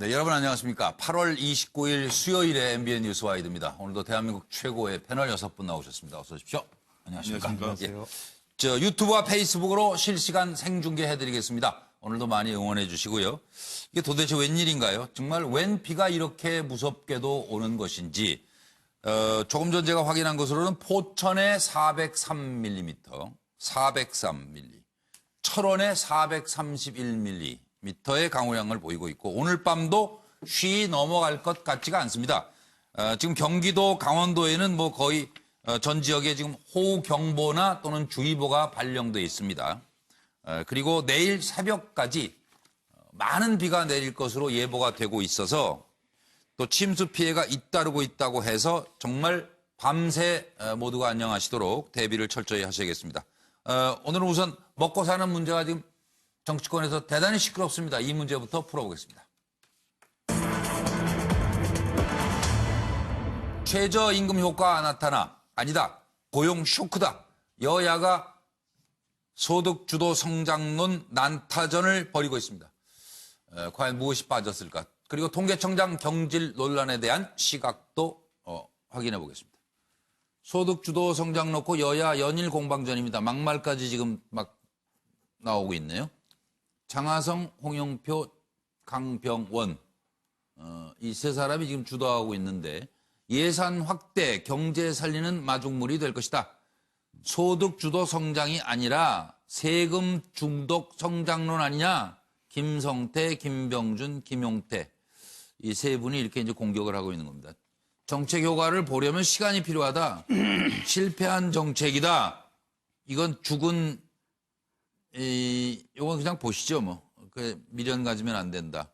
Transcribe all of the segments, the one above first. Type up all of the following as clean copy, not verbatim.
네, 여러분 안녕하십니까. 8월 29일 수요일에 MBN 뉴스와이드입니다. 오늘도 대한민국 최고의 패널 6분 나오셨습니다. 어서 오십시오. 안녕하십니까. 안녕하세요. 저 유튜브와 페이스북으로 실시간 생중계해드리겠습니다. 오늘도 많이 응원해 주시고요. 이게 도대체 웬일인가요? 정말 웬 비가 이렇게 무섭게도 오는 것인지 조금 전 제가 확인한 것으로는 포천에 403mm, 403mm, 철원에 431mm의 강우량을 보이고 있고 오늘 밤도 쉬 넘어갈 것 같지가 않습니다. 지금 경기도, 강원도에는 뭐 거의 전 지역에 지금 호우경보나 또는 주의보가 발령돼 있습니다. 그리고 내일 새벽까지 많은 비가 내릴 것으로 예보가 되고 있어서 또 침수 피해가 잇따르고 있다고 해서 정말 밤새 모두가 안녕하시도록 대비를 철저히 하셔야겠습니다. 오늘은 우선 먹고 사는 문제가 지금 정치권에서 대단히 시끄럽습니다. 이 문제부터 풀어보겠습니다. 최저임금 효과 나타나 아니다. 고용 쇼크다. 여야가 소득주도 성장론 난타전을 벌이고 있습니다. 과연 무엇이 빠졌을까? 그리고 통계청장 경질 논란에 대한 시각도 확인해 보겠습니다. 소득주도 성장 놓고 여야 연일 공방전입니다. 막말까지 지금 막 나오고 있네요. 장하성, 홍영표, 강병원 이 세 사람이 지금 주도하고 있는데 예산 확대, 경제 살리는 마중물이 될 것이다. 소득주도 성장이 아니라 세금 중독 성장론 아니냐. 김성태, 김병준, 김용태 이 세 분이 이렇게 이제 공격을 하고 있는 겁니다. 정책 효과를 보려면 시간이 필요하다. 실패한 정책이다. 이건 죽은 이건 그냥 보시죠 뭐. 미련 가지면 안 된다.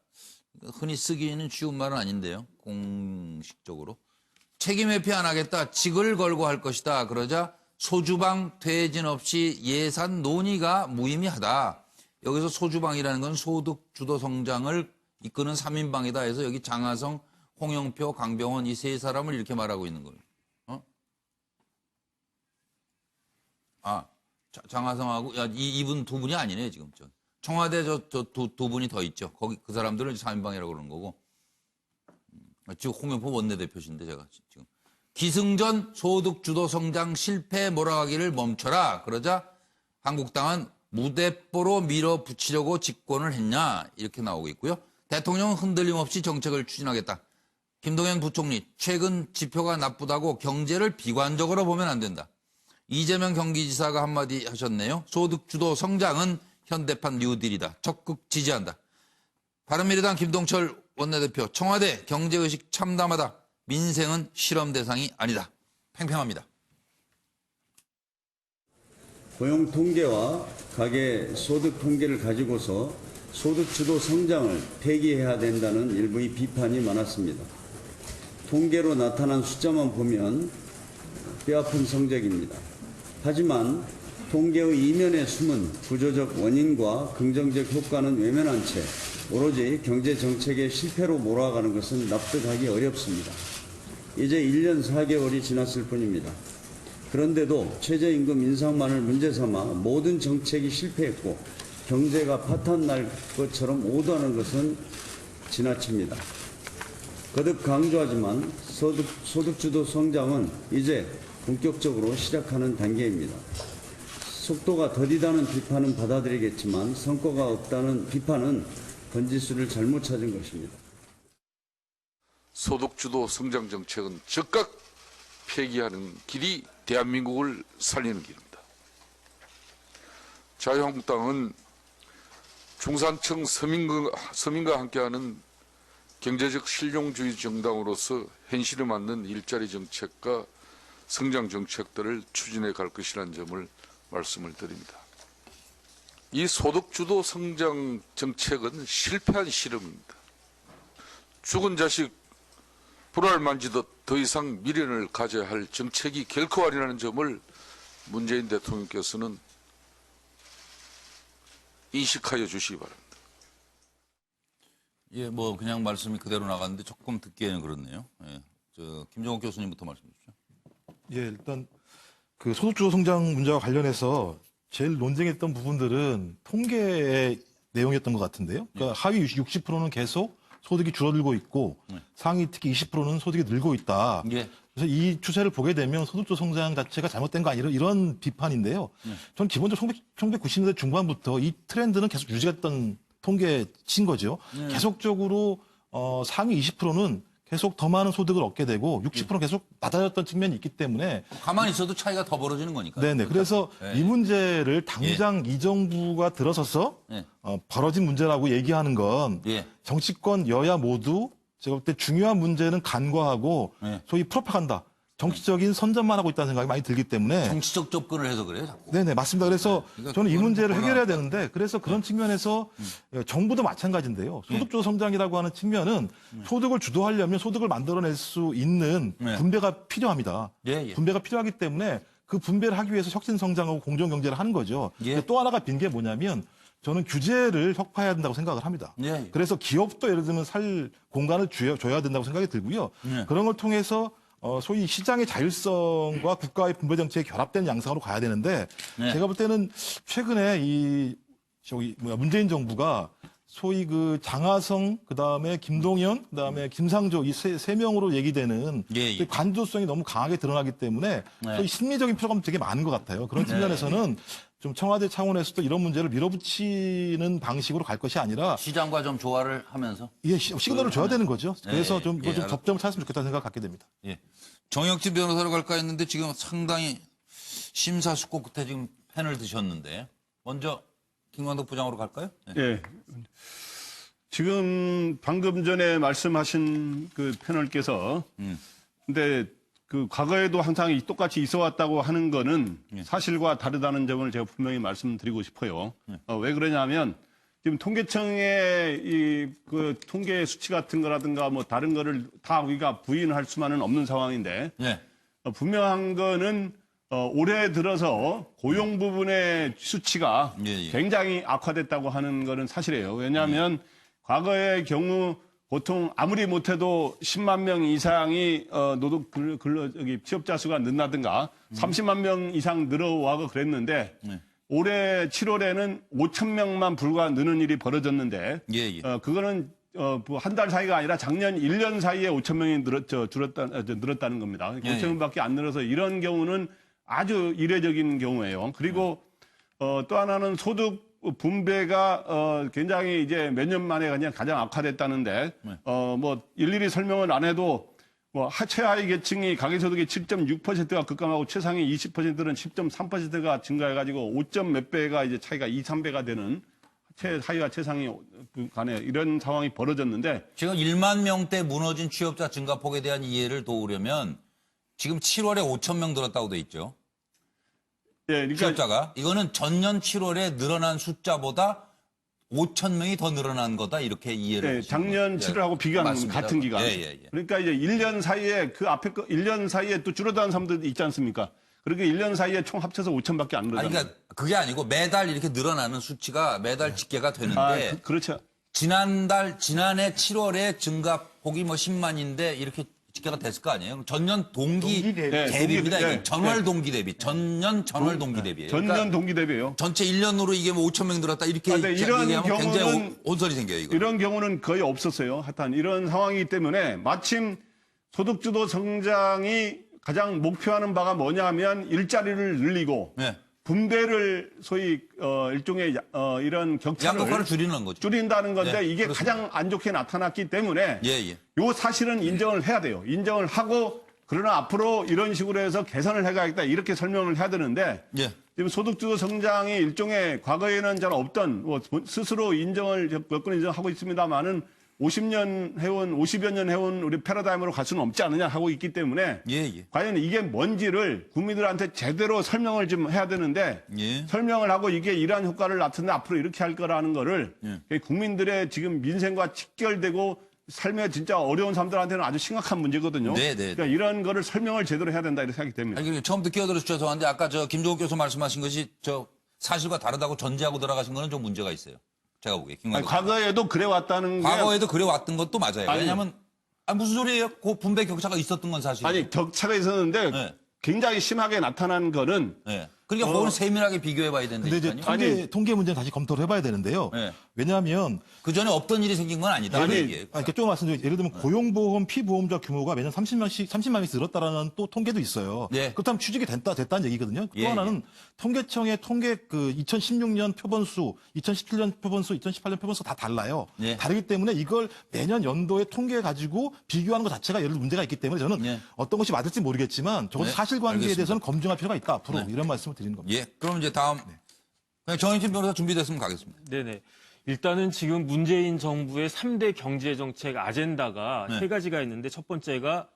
흔히 쓰기는 쉬운 말은 아닌데요. 공식적으로. 책임 회피 안 하겠다. 직을 걸고 할 것이다. 그러자 소주방 퇴진 없이 예산 논의가 무의미하다. 여기서 소주방이라는 건 소득 주도 성장을 이끄는 3인방이다 해서 여기 장하성, 홍영표, 강병원 이 세 사람을 이렇게 말하고 있는 거예요. 장하성하고 이분 두 분이 아니네 지금. 청와대 두 분이 더 있죠. 거기 그 사람들은 3인방이라고 그러는 거고. 지금 홍영표 원내대표신데 제가 지금. 기승전 소득주도 성장 실패 몰아가기를 멈춰라. 그러자 한국당은 무대뽀로 밀어붙이려고 집권을 했냐 이렇게 나오고 있고요. 대통령은 흔들림 없이 정책을 추진하겠다. 김동연 부총리 최근 지표가 나쁘다고 경제를 비관적으로 보면 안 된다. 이재명 경기지사가 한마디 하셨네요. 소득주도 성장은 현대판 뉴딜이다. 적극 지지한다. 바른미래당 김동철 원내대표 청와대 경제의식 참담하다. 민생은 실험 대상이 아니다. 팽팽합니다. 고용 통계와 가계 소득 통계를 가지고서 소득주도 성장을 폐기해야 된다는 일부의 비판이 많았습니다. 통계로 나타난 숫자만 보면 뼈아픈 성적입니다. 하지만 통계의 이면에 숨은 구조적 원인과 긍정적 효과는 외면한 채 오로지 경제정책의 실패로 몰아가는 것은 납득하기 어렵습니다. 이제 1년 4개월이 지났을 뿐입니다. 그런데도 최저임금 인상만을 문제 삼아 모든 정책이 실패했고 경제가 파탄날 것처럼 오도하는 것은 지나칩니다. 거듭 강조하지만 소득주도 성장은 이제 본격적으로 시작하는 단계입니다. 속도가 더디다는 비판은 받아들이겠지만 성과가 없다는 비판은 번지수를 잘못 찾은 것입니다. 소득주도 성장 정책은 즉각 폐기하는 길이 대한민국을 살리는 길입니다. 자유한국당은 중산층 서민과 함께하는 경제적 실용주의 정당으로서 현실에 맞는 일자리 정책과 성장 정책들을 추진해 갈 것이라는 점을 말씀을 드립니다. 이 소득주도 성장 정책은 실패한 실험입니다. 죽은 자식 불알 만지듯 더 이상 미련을 가져야 할 정책이 결코 아니라는 점을 문재인 대통령께서는 인식하여 주시기 바랍니다. 예, 뭐 그냥 말씀이 그대로 나갔는데 조금 듣기에는 그렇네요. 예, 김종옥 교수님부터 말씀 주시죠. 예, 일단 그 소득주도 성장 문제와 관련해서 제일 논쟁했던 부분들은 통계의 내용이었던 것 같은데요. 그러니까 하위 60%는 계속 소득이 줄어들고 있고 상위 특히 20%는 소득이 늘고 있다. 예. 그래서 이 추세를 보게 되면 소득주 성장 자체가 잘못된 거 아니라 이런 비판인데요. 저는 기본적으로 1990년대 중반부터 이 트렌드는 계속 유지가 됐던 통계치인 거죠. 계속적으로 상위 20%는 계속 더 많은 소득을 얻게 되고 60%는 계속 낮아졌던 측면이 있기 때문에 가만히 있어도 차이가 더 벌어지는 거니까. 네네. 그래서 이 문제를 당장 이 정부가 들어서서 벌어진 문제라고 얘기하는 건 예. 정치권 여야 모두 제가 볼 때 중요한 문제는 간과하고 소위 프로파간다. 정치적인 선전만 하고 있다는 생각이 많이 들기 때문에 정치적 접근을 해서 그래요. 자꾸. 네네 맞습니다. 그래서 그러니까 저는 이 그건 문제를 뭐나- 해결해야 되는데 그래서 그런 측면에서 정부도 마찬가지인데요. 소득주도 성장이라고 하는 측면은 소득을 주도하려면 소득을 만들어낼 수 있는 분배가 필요합니다. 예, 예. 분배가 필요하기 때문에 그 분배를 하기 위해서 혁신 성장하고 공정 경제를 하는 거죠. 예. 근데 또 하나가 빈 게 뭐냐면 저는 규제를 혁파해야 된다고 생각을 합니다. 예, 예. 그래서 기업도 예를 들면 살 공간을 줘야 된다고 생각이 들고요. 그런 걸 통해서 소위 시장의 자율성과 국가의 분배 정책이 결합된 양상으로 가야 되는데 제가 볼 때는 최근에 문재인 정부가 소위 그 장하성 그다음에 김동연 그다음에 김상조 이 세 명으로 얘기되는 예, 예. 관조성이 너무 강하게 드러나기 때문에 소위 심리적인 필요감도 되게 많은 것 같아요. 그런 측면에서는 좀 청와대 차원에서도 이런 문제를 밀어붙이는 방식으로 갈 것이 아니라 시장과 좀 조화를 하면서. 이게 시그널을 줘야 되는 거죠. 그래서 좀 이거 좀 알았- 접점을 찾았으면 좋겠다는 생각 갖게 됩니다. 예. 정혁진 변호사로 갈까 했는데 지금 상당히 심사숙고 끝에 지금 펜을 드셨는데 먼저 김광덕 부장으로 갈까요? 네. 예. 지금 방금 전에 말씀하신 그 패널께서 근데 그 과거에도 항상 똑같이 있어 왔다고 하는 거는 사실과 다르다는 점을 제가 분명히 말씀드리고 싶어요. 왜 그러냐면 지금 통계청의 이 그 통계 수치 같은 거라든가 뭐 다른 거를 다 우리가 부인할 수만은 없는 상황인데 예. 분명한 거는 올해 들어서 고용 부분의 수치가 예, 예. 굉장히 악화됐다고 하는 거는 사실이에요. 왜냐하면 과거의 경우 보통 아무리 못해도 10만 명 이상이 취업자 수가 는다든가 30만 명 이상 늘어와고 그랬는데 올해 7월에는 5천 명만 불과 느는 일이 벌어졌는데 예, 예. 그거는 한 달 사이가 아니라 작년 1년 사이에 5천 명이 늘었다는 겁니다. 예, 예. 5천 명밖에 안 늘어서 이런 경우는 아주 이례적인 경우예요. 그리고 또 하나는 소득 분배가 굉장히 이제 몇 년 만에 그냥 가장 악화됐다는데 뭐 일일이 설명을 안 해도 뭐 최하위 계층이 가계소득의 7.6%가 급감하고 최상위 20%는 10.3%가 증가해가지고 5점 몇 배가 이제 차이가 2, 3배가 되는 최하위와 최상위 간에 이런 상황이 벌어졌는데 지금 1만 명대 무너진 취업자 증가폭에 대한 이해를 도우려면 지금 7월에 5천 명 늘었다고 돼 있죠. 예, 그러니까 취업자가. 이거는 전년 7월에 늘어난 숫자보다 5천 명이 더 늘어난 거다 이렇게 이해를 네, 하시는 작년 거죠. 7월하고 비교하는 맞습니다. 같은 기간. 예, 예, 예. 그러니까 이제 1년 사이에 그 앞에 거 1년 사이에 또 줄어드는 사람들 있지 않습니까? 그렇게 1년 사이에 총 합쳐서 5천밖에 안 늘어나요. 아니, 그러니까 그게 아니고 매달 이렇게 늘어나는 수치가 매달 집계가 되는데 그렇죠. 지난해 7월에 증가폭이 뭐 10만인데 이렇게 집계가 됐을 거 아니에요? 전년 동기 네, 대비입니다. 동기, 이게 전월 동기 대비. 전월 동기 대비예요. 전년 그러니까 동기 대비예요. 전체 1년으로 이게 뭐 5천 명 늘었다 이렇게 아, 네, 이런 얘기하면 굉장히 경우는 온설이 생겨요. 이거. 이런 경우는 거의 없었어요. 하여튼 이런 상황이기 때문에 마침 소득주도 성장이 가장 목표하는 바가 뭐냐면 일자리를 늘리고 네. 분배를 소위 일종의 이런 격차를 양극화를 줄이는 거죠. 줄인다는 건데 네, 이게 그렇습니다. 가장 안 좋게 나타났기 때문에 예, 예. 요 사실은 인정을 해야 돼요. 인정을 하고 그러나 앞으로 이런 식으로 해서 개선을 해가야겠다 이렇게 설명을 해야 되는데 예. 지금 소득주도 성장이 일종의 과거에는 잘 없던 뭐 스스로 인정을 몇 건 인정하고 있습니다만은 50여 년 해온 우리 패러다임으로 갈 수는 없지 않느냐 하고 있기 때문에 예, 예. 과연 이게 뭔지를 국민들한테 제대로 설명을 좀 해야 되는데 예. 설명을 하고 이게 이러한 효과를 나타내 앞으로 이렇게 할 거라는 거를 국민들의 지금 민생과 직결되고 삶에 진짜 어려운 사람들한테는 아주 심각한 문제거든요. 네, 네. 그러니까 이런 거를 설명을 제대로 해야 된다 이렇게 생각이 됩니다. 아니, 처음부터 끼어들어서 죄송한데 아까 저 김종욱 교수 말씀하신 것이 저 사실과 다르다고 전제하고 들어가신 거는 좀 문제가 있어요. 제가 보기에. 아니, 과거에도 그래 왔다는 게 과거에도 그래 왔던 것도 맞아요. 아니, 왜냐하면 무슨 소리예요? 그 분배 격차가 있었던 건 사실이에요. 아니 격차가 있었는데 네. 굉장히 심하게 나타난 거는 네. 그러니까 그건 세밀하게 비교해봐야 근데 이제 된다니까요. 통계 문제는 다시 검토를 해봐야 되는데요. 네. 왜냐하면 그 전에 없던 일이 생긴 건 아니다. 그러니까 조금 말씀드리면 예를 들면 고용보험 피보험자 규모가 매년 30만 명씩 늘었다라는 또 통계도 있어요. 네. 그렇다면 추직이 됐다는 얘기거든요. 예, 또 하나는 통계청의 통계 그 2016년 표본수, 2017년 표본수, 2018년 표본수 다 달라요. 예. 다르기 때문에 이걸 매년 연도에 통계 가지고 비교하는 것 자체가 예를 들어 문제가 있기 때문에 저는 예. 어떤 것이 맞을지 모르겠지만 적어도 네, 사실관계에 알겠습니다. 대해서는 검증할 필요가 있다 앞으로 이런 말씀을 드리는 겁니다. 예. 그럼 이제 다음 그냥 정인진 변호사 준비됐으면 가겠습니다. 네네. 일단은 지금 문재인 정부의 3대 경제정책 아젠다가 네. 세 가지가 있는데 첫 번째가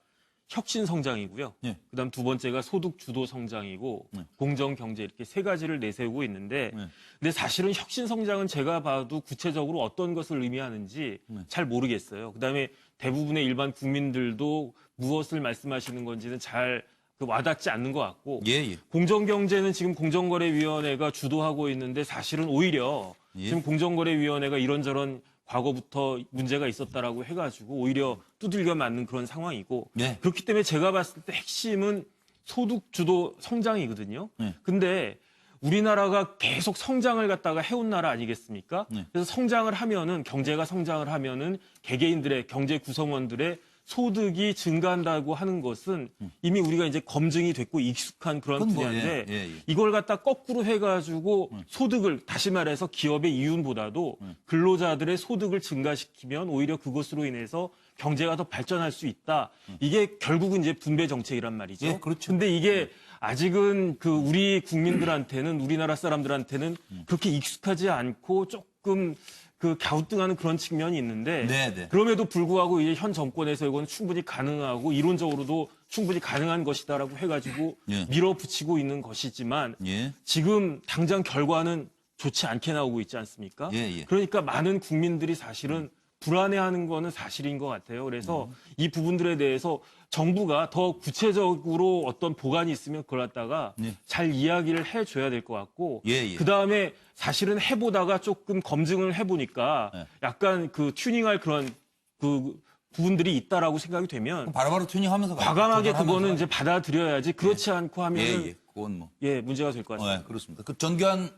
혁신 성장이고요. 네. 그다음 두 번째가 소득 주도 성장이고 공정 경제 이렇게 세 가지를 내세우고 있는데 근데 사실은 혁신 성장은 제가 봐도 구체적으로 어떤 것을 의미하는지 잘 모르겠어요. 그다음에 대부분의 일반 국민들도 무엇을 말씀하시는 건지는 잘 와닿지 않는 것 같고 예, 예. 공정경제는 지금 공정거래위원회가 주도하고 있는데 사실은 오히려 예. 지금 공정거래위원회가 이런저런 과거부터 문제가 있었다라고 해가지고 오히려 두들겨 맞는 그런 상황이고 네. 그렇기 때문에 제가 봤을 때 핵심은 소득 주도 성장이거든요. 네. 근데 우리나라가 계속 성장을 갖다가 해온 나라 아니겠습니까? 네. 그래서 성장을 하면은 경제가 성장을 하면은 개개인들의 경제 구성원들의 소득이 증가한다고 하는 것은 이미 우리가 이제 검증이 됐고 익숙한 그런 그건 뭐, 분야인데 예, 예. 이걸 갖다 거꾸로 해가지고 소득을 다시 말해서 기업의 이윤보다도 근로자들의 소득을 증가시키면 오히려 그것으로 인해서 경제가 더 발전할 수 있다. 이게 결국은 이제 분배 정책이란 말이죠. 예, 그렇죠. 근데 이게 아직은 그 우리 국민들한테는 우리나라 사람들한테는 그렇게 익숙하지 않고 조금 그 갸우뚱하는 그런 측면이 있는데 네, 네. 그럼에도 불구하고 이제 현 정권에서 이건 충분히 가능하고 이론적으로도 충분히 가능한 것이다라고 해가지고 예. 밀어붙이고 있는 것이지만 예. 지금 당장 결과는 좋지 않게 나오고 있지 않습니까? 예, 예. 그러니까 많은 국민들이 사실은 불안해하는 거는 사실인 것 같아요. 그래서 이 부분들에 대해서 정부가 더 구체적으로 어떤 보관이 있으면 그걸 갖다가 예. 잘 이야기를 해줘야 될 것 같고 예, 예. 그다음에 사실은 해보다가 조금 검증을 해보니까 예. 약간 그 튜닝할 그런 그 부분들이 있다라고 생각이 되면 바로바로 튜닝하면서 과감하게 조절하면서 그거는 이제 받아들여야지 그렇지 않고 예, 하면은 예. 그건 뭐. 문제가 될 것 같습니다. 예, 그렇습니다. 그 전교한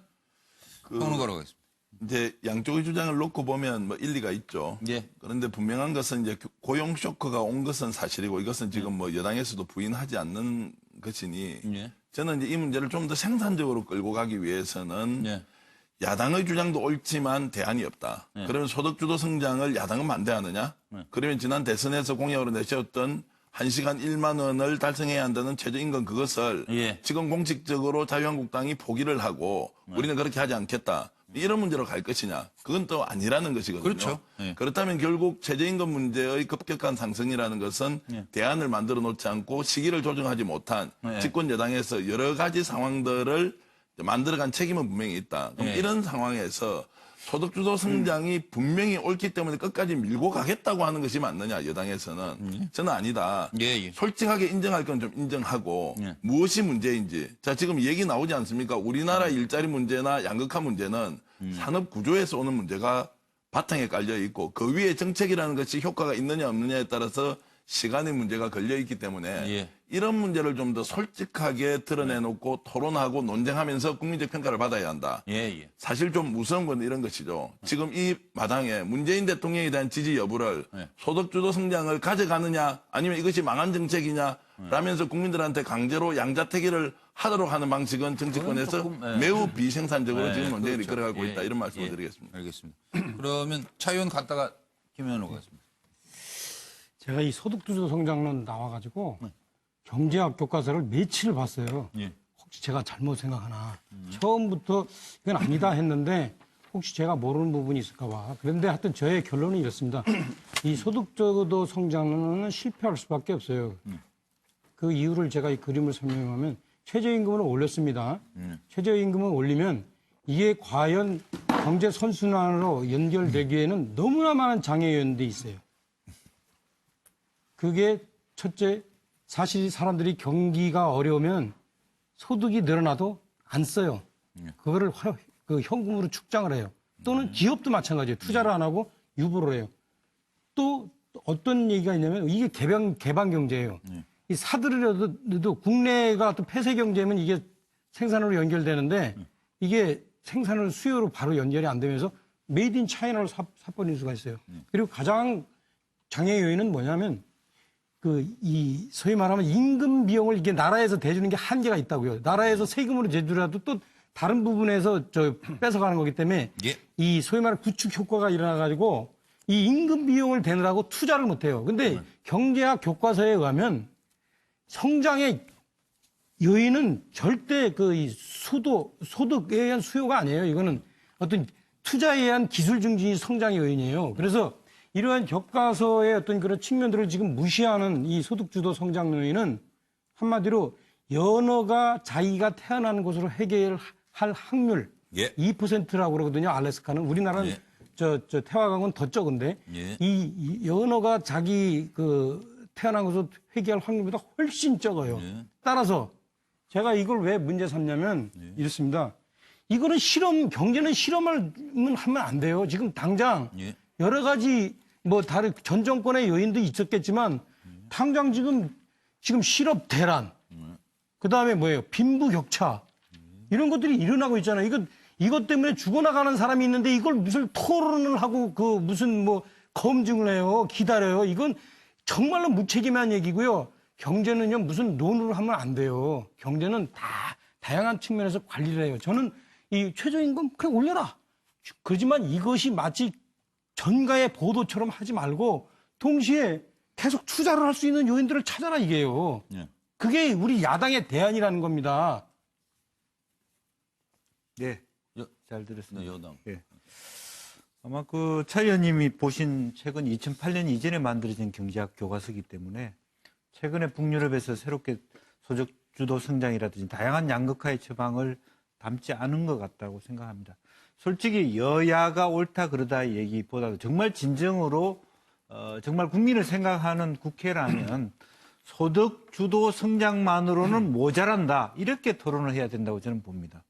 평론가로 가겠습니다. 이제 양쪽의 주장을 놓고 보면 뭐 일리가 있죠. 예. 그런데 분명한 것은 이제 고용 쇼크가 온 것은 사실이고 이것은 지금 뭐 여당에서도 부인하지 않는 것이니 예. 저는 이제 이 문제를 좀 더 생산적으로 끌고 가기 위해서는 예. 야당의 주장도 옳지만 대안이 없다. 예. 그러면 소득주도 성장을 야당은 반대하느냐? 그러면 지난 대선에서 공약으로 내세웠던 1시간 1만 원을 달성해야 한다는 최저임금 그것을 예. 지금 공식적으로 자유한국당이 포기를 하고 우리는 그렇게 하지 않겠다. 이런 문제로 갈 것이냐. 그건 또 아니라는 것이거든요. 그렇죠. 예. 그렇다면 결국 최저임금 문제의 급격한 상승이라는 것은 예. 대안을 만들어 놓지 않고 시기를 조정하지 못한 예. 집권 여당에서 여러 가지 상황들을 만들어간 책임은 분명히 있다. 그럼 예. 이런 상황에서 소득주도 성장이 분명히 옳기 때문에 끝까지 밀고 가겠다고 하는 것이 맞느냐, 여당에서는. 저는 아니다. 예, 예. 솔직하게 인정할 건 좀 인정하고 예. 무엇이 문제인지. 자, 지금 얘기 나오지 않습니까? 우리나라 일자리 문제나 양극화 문제는 산업 구조에서 오는 문제가 바탕에 깔려 있고 그 위에 정책이라는 것이 효과가 있느냐 없느냐에 따라서 시간의 문제가 걸려 있기 때문에 예. 이런 문제를 좀 더 솔직하게 드러내놓고 토론하고 논쟁하면서 국민적 평가를 받아야 한다. 예, 예. 사실 좀 무서운 건 이런 것이죠. 지금 이 마당에 문재인 대통령에 대한 지지 여부를 네. 소득주도 성장을 가져가느냐 아니면 이것이 망한 정책이냐 라면서 국민들한테 강제로 양자택일을 하도록 하는 방식은 정치권에서 조금, 예. 매우 비생산적으로 네, 지금 논쟁을 그렇죠. 이끌어가고 있다. 예, 이런 말씀을 예. 드리겠습니다. 알겠습니다. 그러면 차 의원 갔다가 김 의원으로 가겠습니다. 제가 이 소득주도 성장론 나와가지고 경제학 교과서를 며칠 봤어요. 예. 혹시 제가 잘못 생각하나. 처음부터 이건 아니다 했는데 혹시 제가 모르는 부분이 있을까 봐. 그런데 하여튼 저의 결론은 이렇습니다. 이 소득주도 성장론은 실패할 수밖에 없어요. 그 이유를 제가 이 그림을 설명하면 최저임금을 올렸습니다. 최저임금을 올리면 이게 과연 경제 선순환으로 연결되기에는 너무나 많은 장애 요인들이 있어요. 그게 첫째, 사실 사람들이 경기가 어려우면 소득이 늘어나도 안 써요. 그거를 그 현금으로 축장을 해요. 또는 기업도 마찬가지예요. 투자를 안 하고 유보를 해요. 또 어떤 얘기가 있냐면 이게 개방 경제예요. 이 사들여도 국내가 또 폐쇄 경제면 이게 생산으로 연결되는데 이게 생산을 수요로 바로 연결이 안 되면서 메이드 인 차이나로 사버리는 수가 있어요. 그리고 가장 장애 요인은 뭐냐면 이 소위 말하면 임금 비용을 이게 나라에서 대주는 게 한계가 있다고요. 나라에서 세금으로 대주더라도 또 다른 부분에서 뺏어가는 거기 때문에 예. 이 소위 말하는 구축 효과가 일어나가지고 이 임금 비용을 대느라고 투자를 못 해요. 근데 경제학 교과서에 의하면 성장의 요인은 절대 이 소득에 의한 수요가 아니에요. 이거는 어떤 투자에 의한 기술 증진이 성장의 요인이에요. 그래서 이러한 교과서의 어떤 그런 측면들을 지금 무시하는 이 소득주도 성장 요인은 한마디로 연어가 자기가 태어나는 곳으로 해결할 확률 예. 2%라고 그러거든요. 알래스카는. 우리나라는 예. 저 태화강은 더 적은데 예. 이 연어가 자기 태어난 곳으로 회귀할 확률보다 훨씬 적어요. 예. 따라서 제가 이걸 왜 문제 삼냐면 이렇습니다. 이거는 경제는 실험을 하면 안 돼요. 지금 당장 예. 여러 가지 다른 전 정권의 요인도 있었겠지만 당장 지금 실업 대란, 그다음에 빈부격차 이런 것들이 일어나고 있잖아요. 이것 때문에 죽어나가는 사람이 있는데 이걸 무슨 토론을 하고 무슨 검증을 해요. 기다려요. 이건 정말로 무책임한 얘기고요. 경제는요, 무슨 논으로 하면 안 돼요. 경제는 다양한 측면에서 관리를 해요. 저는 이 최저임금 그냥 올려라. 그렇지만 이것이 마치 전가의 보도처럼 하지 말고 동시에 계속 투자를 할 수 있는 요인들을 찾아라 이게요. 예. 그게 우리 야당의 대안이라는 겁니다. 네, 여- 잘 들었습니다. 여당. 아마 차 의원님이 보신 책은 2008년 이전에 만들어진 경제학 교과서이기 때문에 최근에 북유럽에서 새롭게 소득주도 성장이라든지 다양한 양극화의 처방을 담지 않은 것 같다고 생각합니다. 솔직히 여야가 옳다 그러다 얘기보다도 정말 진정으로 정말 국민을 생각하는 국회라면 소득주도 성장만으로는 모자란다 이렇게 토론을 해야 된다고 저는 봅니다.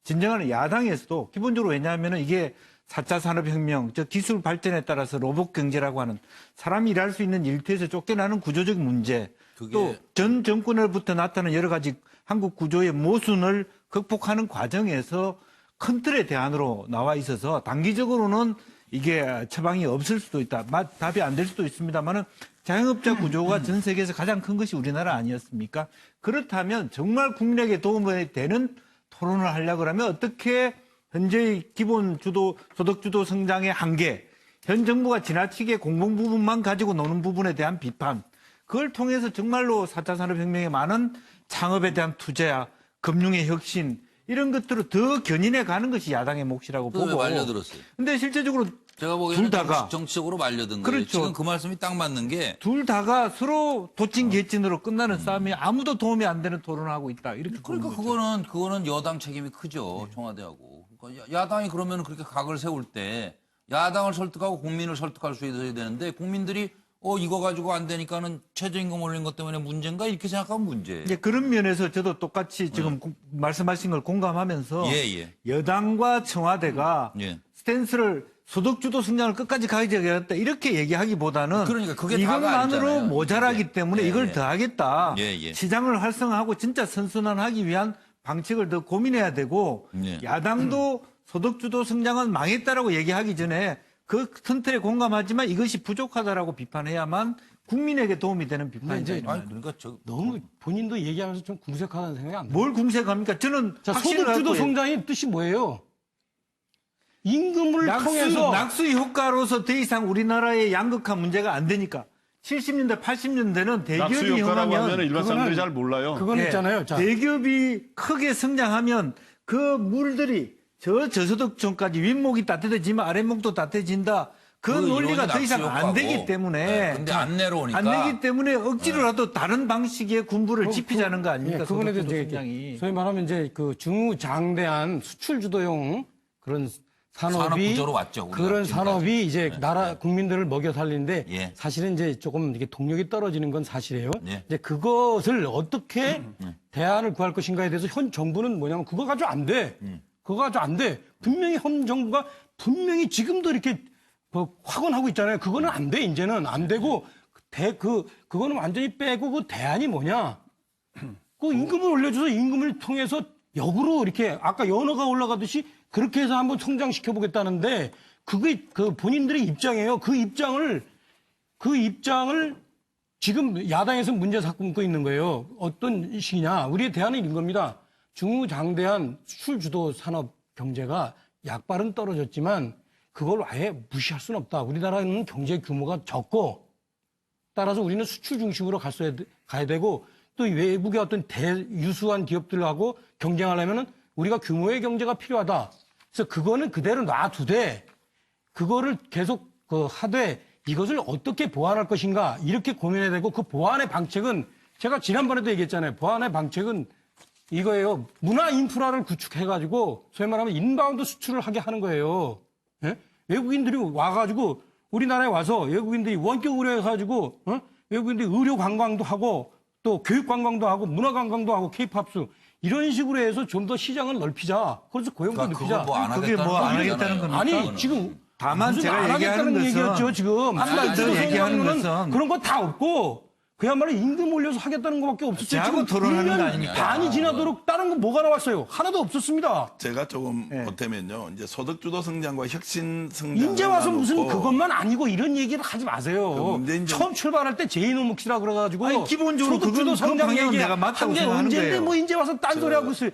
진정한 야당에서도 기본적으로 왜냐하면 이게 4차 산업혁명, 기술 발전에 따라서 로봇 경제라고 하는 사람이 일할 수 있는 일터에서 쫓겨나는 구조적 문제, 또 전 정권으로부터 나타나는 여러 가지 한국 구조의 모순을 극복하는 과정에서 큰 틀의 대안으로 나와 있어서 단기적으로는 이게 처방이 없을 수도 있다. 답이 안 될 수도 있습니다만은 자영업자 구조가 전 세계에서 가장 큰 것이 우리나라 아니었습니까? 그렇다면 정말 국민에게 도움이 되는 토론을 하려고 하면 어떻게 현재의 기본 소득주도 성장의 한계, 현 정부가 지나치게 공공 부분만 가지고 노는 부분에 대한 비판, 그걸 통해서 정말로 4차 산업혁명에 많은 창업에 대한 투자, 금융의 혁신, 이런 것들을 더 견인해 가는 것이 야당의 몫이라고 그거 왜 보고. 말려들었어요? 근데 실제적으로 제가 보기에는 둘 다가 정치적으로 말려든 거예요. 그렇죠. 지금 그 말씀이 딱 맞는 게 둘 다가 서로 도찐개찐으로 끝나는 싸움이 아무도 도움이 안 되는 토론을 하고 있다. 이렇게 그러니까 보는 거죠. 그거는 여당 책임이 크죠. 청와대하고. 그러니까 야당이 그러면 그렇게 각을 세울 때 야당을 설득하고 국민을 설득할 수 있어야 되는데 국민들이 이거 가지고 안 되니까는 최저임금 올린 것 때문에 문제인가 이렇게 생각하면 문제예요. 이제 그런 면에서 저도 똑같이 지금 말씀하신 걸 공감하면서 예. 여당과 청와대가 예. 스탠스를 소득주도 성장을 끝까지 가져야겠다 이렇게 얘기하기보다는 그러니까 그게 다가 이것만으로 아니잖아요. 모자라기 예. 때문에 예, 이걸 예. 더 하겠다. 예. 시장을 활성화하고 진짜 선순환하기 위한 방식을 더 고민해야 되고 예. 야당도 소득주도 성장은 망했다라고 얘기하기 전에 그 큰 틀에 공감하지만 이것이 부족하다라고 비판해야만 국민에게 도움이 되는 비판이죠. 이제 그러니까 너무 본인도 얘기하면서 좀 궁색하다는 생각이 안 들어요. 뭘 궁색합니까? 저는 자, 확신을 소득주도 갖고 성장의 뜻이 뭐예요? 임금을 통해서 낙수 효과로서 더 이상 우리나라의 양극화 문제가 안 되니까 70년대, 80년대는 낙수 대기업이 효과라고 하면 흥하면 일반 사람들이 잘 몰라요. 그건 예, 있잖아요. 자, 대기업이 크게 성장하면 그 물들이 저소득층까지 윗목이 따뜻해지면 아랫목도 따뜻해진다. 그 논리가 더 이상 안 되기 때문에 네, 근데 안 내려오니까 안 되기 때문에 억지로라도 다른 방식의 군부를 지피자는 거 아닙니까? 그거에 대해서 소득주도 이제 성장이. 소위 말하면 이제 중장대한 수출 주도용 그런 산업 산업이 구조로 왔죠, 우리가 그런 지금까지. 산업이 이제 나라 국민들을 먹여 살리는데 예. 사실은 이제 조금 이게 동력이 떨어지는 건 사실이에요. 예. 이제 그것을 어떻게 대안을 구할 것인가에 대해서 현 정부는 뭐냐면 그거 가지고 안 돼. 그거 가지고 안 돼. 분명히 현 정부가 분명히 지금도 이렇게 확언하고 있잖아요. 그거는 안 돼. 이제는 안 되고 그거는 완전히 빼고 그 대안이 뭐냐? 그 임금을 올려줘서 임금을 통해서 역으로 이렇게 아까 연어가 올라가듯이 그렇게 해서 한번 성장시켜 보겠다는데 그게 그 본인들의 입장이에요. 그 입장을 지금 야당에서 문제 삼고 있는 거예요. 어떤 식이냐. 우리의 대안은 이런 겁니다. 중우장대한 수출주도 산업 경제가 약발은 떨어졌지만 그걸 아예 무시할 수는 없다. 우리나라는 경제 규모가 적고 따라서 우리는 수출 중심으로 가야 되고 또 외국의 어떤 유수한 기업들하고 경쟁하려면 우리가 규모의 경제가 필요하다. 그래서 그거는 그대로 놔두되 그거를 계속 하되 이것을 어떻게 보완할 것인가 이렇게 고민해야 되고 그 보완의 방책은 제가 지난번에도 얘기했잖아요. 보완의 방책은 이거예요. 문화 인프라를 구축해가지고 소위 말하면 인바운드 수출을 하게 하는 거예요. 예? 외국인들이 와가지고 우리나라에 와서 외국인들이 원격 의료해가지고 외국인들이 의료 관광도 하고 또 교육 관광도 하고 문화 관광도 하고 케이팝스 이런 식으로 해서 좀 더 시장을 넓히자. 그래서 고용도 넓히자. 그게 뭐 안 하겠다는 겁니까? 아니 지금 다만 무슨 제가 안 얘기하는 하겠다는 것은 얘기였죠 지금. 제가 얘기하는 것은 그런 거 다 없고 그야말로 임금 올려서 하겠다는 것밖에 없었어요. 저하고 토론하는 거 아닙니까? 반이 지나도록 다른 거 뭐가 나왔어요? 하나도 없었습니다. 제가 조금 보태면요. 이제 소득주도 성장과 혁신 성장. 이제 와서 무슨 그것만 아니고 이런 얘기를 하지 마세요. 그 문재인 처음 출발할 때 제이노 묵시라 그래가지고 아니, 기본적으로 소득주도 그건 성장 방향은 얘기 내가 맞다고 한게 생각하는 언제인데 거예요. 뭐 이제 와서 딴소리하고 있어요.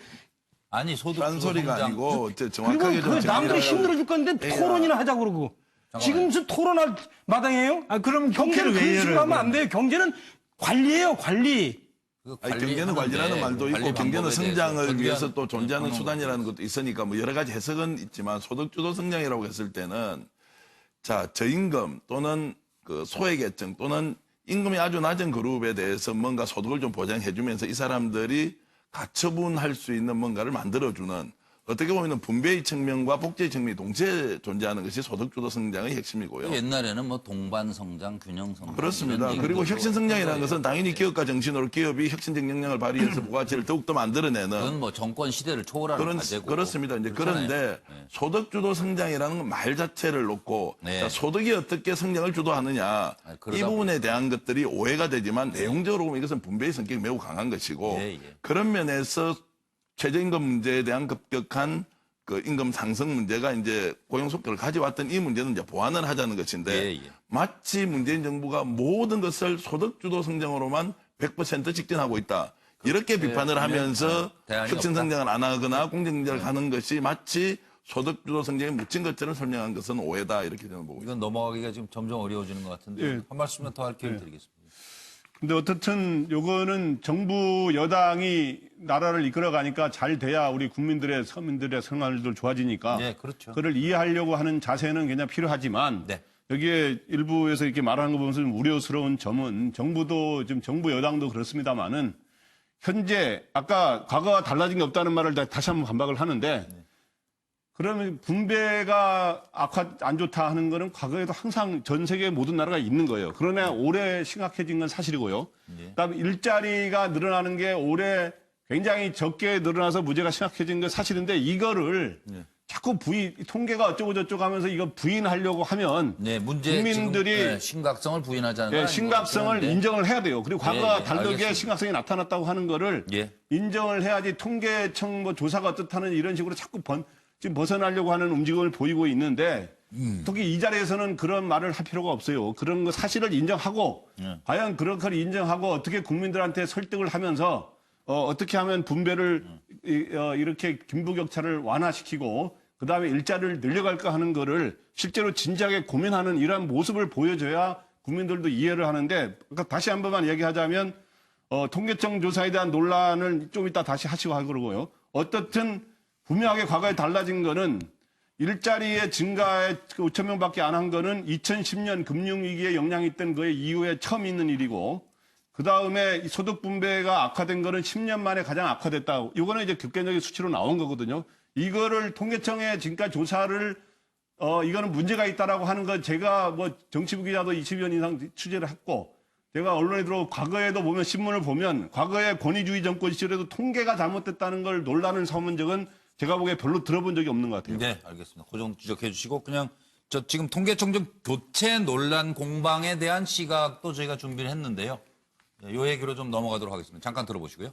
아니 소득 딴소리가 아니고 이제 정확하게 그리고 그 남들 힘들어질 건데 토론이나 하자 그러고. 지금 무슨 토론할 마당이에요? 그럼 경제를 국회를 왜 그런 식으로 열어요, 하면 안 돼요. 경제는 관리예요, 관리. 아니, 경제는 관리라는 말도 있고 경제는 성장을 위해서 또 존재하는 수단이라는 것도 있으니까 뭐 여러 가지 해석은 있지만 소득주도 성장이라고 했을 때는 자 저임금 또는 그 소외계층 또는 임금이 아주 낮은 그룹에 대해서 뭔가 소득을 좀 보장해주면서 이 사람들이 가처분할 수 있는 뭔가를 만들어주는 어떻게 보면 분배의 측면과 복지의 측면이 동시에 존재하는 것이 소득주도 성장의 핵심이고요. 옛날에는 뭐 동반 성장, 균형 성장. 그렇습니다. 그리고 혁신 성장이라는 것은 당연히 기업가 정신으로 기업이 혁신적 역량을 발휘해서 부가치를 더욱더 만들어내는 그건 뭐 정권 시대를 초월하는 과제고. 그렇습니다. 이제 그렇잖아요. 그런데 네. 소득주도 성장이라는 건 말 자체를 놓고 네. 자, 소득이 어떻게 성장을 주도하느냐 이 부분에 대한 것들이 오해가 되지만 내용적으로 보면 이것은 분배의 성격이 매우 강한 것이고 예, 예. 그런 면에서 최저임금 문제에 대한 급격한 그 임금 상승 문제가 이제 고용 속도를 가져왔던 이 문제는 이제 보완을 하자는 것인데 예, 예. 마치 문재인 정부가 모든 것을 소득주도 성장으로만 100% 직진하고 있다. 이렇게 비판을 하면서 대안이 혁신 없다. 성장을 안 하거나 공정경제를 가는 것이 마치 소득주도 성장에 묻힌 것처럼 설명한 것은 오해다. 이렇게 저는 보고 있습니다. 이건 넘어가기가 지금 점점 어려워지는 것 같은데 예. 한 말씀만 더 할 기회를 드리겠습니다. 근데 어떻든 요거는 정부 여당이 나라를 이끌어가니까 잘 돼야 우리 국민들의 서민들의 생활도 좋아지니까 네, 그렇죠. 그걸 이해하려고 하는 자세는 굉장히 필요하지만 네. 여기에 일부에서 이렇게 말하는 거 보면서 좀 우려스러운 점은 정부도 지금 정부 여당도 그렇습니다만은 현재 아까 과거와 달라진 게 없다는 말을 다시 한번 반박을 하는데 그러면 분배가 안 좋다 하는 거는 과거에도 항상 전 세계 모든 나라가 있는 거예요. 그러나 올해 심각해진 건 사실이고요. 그다음에 일자리가 늘어나는 게 올해 굉장히 적게 늘어나서 문제가 심각해진 건 사실인데 이거를 자꾸 통계가 어쩌고 저쩌고 하면서 이거 부인하려고 하면 네, 문제 국민들이 지금, 심각성을 부인하자는 건 예, 아닌 심각성을 것 같은데. 인정을 해야 돼요. 그리고 과거와 예, 다르게 알겠습니다. 심각성이 나타났다고 하는 거를 예. 인정을 해야지 통계청 뭐 조사가 어떻다는 이런 식으로 자꾸 지금 벗어나려고 하는 움직임을 보이고 있는데 특히 이 자리에서는 그런 말을 할 필요가 없어요. 그런 거 사실을 인정하고 과연 그런 걸 인정하고 어떻게 국민들한테 설득을 하면서 어떻게 하면 분배를 이렇게 빈부격차를 완화시키고 그다음에 일자리를 늘려갈까 하는 거를 실제로 진지하게 고민하는 이러한 모습을 보여줘야 국민들도 이해를 하는데 그러니까 다시 한 번만 얘기하자면 통계청 조사에 대한 논란을 좀 이따 다시 하시고 할 거고요. 어떻든 분명하게 과거에 달라진 거는 일자리의 증가에 5천 명밖에 안 한 거는 2010년 금융위기에 영향이 있던 거에 이후에 처음 있는 일이고 그다음에 소득 분배가 악화된 거는 10년 만에 가장 악화됐다. 이거는 이제 객관적인 수치로 나온 거거든요. 이거를 통계청의 지금까지 조사를 이거는 문제가 있다라고 하는 건 제가 뭐 정치부 기자도 20년 이상 취재를 했고 제가 언론에 들어 과거에도 보면 신문을 보면 과거에 권위주의 정권 시절에도 통계가 잘못됐다는 걸 논란을 삼은 적은 제가 보기에 별로 들어본 적이 없는 것 같아요. 네, 알겠습니다. 그 정도 지적해 주시고 그냥 저 지금 통계청정 교체 논란 공방에 대한 시각도 저희가 준비를 했는데요. 이 얘기로 좀 넘어가도록 하겠습니다. 잠깐 들어보시고요.